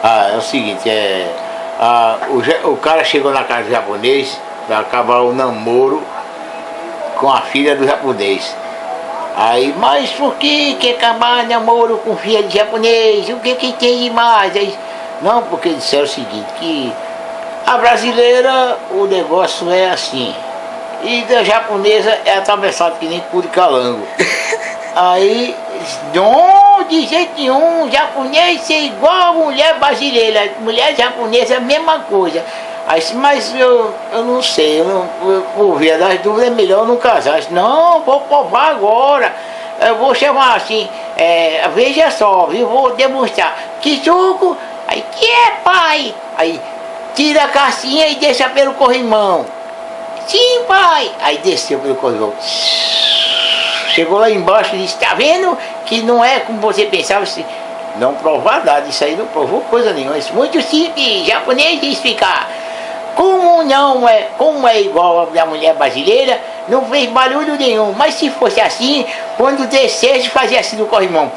É o seguinte, o cara chegou na casa do japonês para acabar o namoro com a filha do japonês. Aí, mas por que acabar namoro com filha de japonês? O que tem de mais? Aí, não, porque disseram o seguinte, que a brasileira, o negócio é assim, e da japonesa é atravessado que nem cu de calango. Aí, não, de jeito nenhum, japonês é igual a mulher brasileira, mulher japonesa é a mesma coisa. Aí, mas eu não sei, por via das dúvidas é melhor não casar. Não, vou provar agora, eu vou chamar assim, veja só, viu, vou demonstrar. Que suco? Aí, que é, pai? Aí, tira a casquinha e deixa pelo corrimão. Sim, pai. Aí desceu pelo corrimão. Chegou lá embaixo e disse, tá vendo que não é como você pensava, assim, não provar nada, isso aí não provou coisa nenhuma, isso é muito simples, japonês de explicar. Como é igual a mulher brasileira, não fez barulho nenhum, mas se fosse assim, quando descesse, fazia assim no corrimão.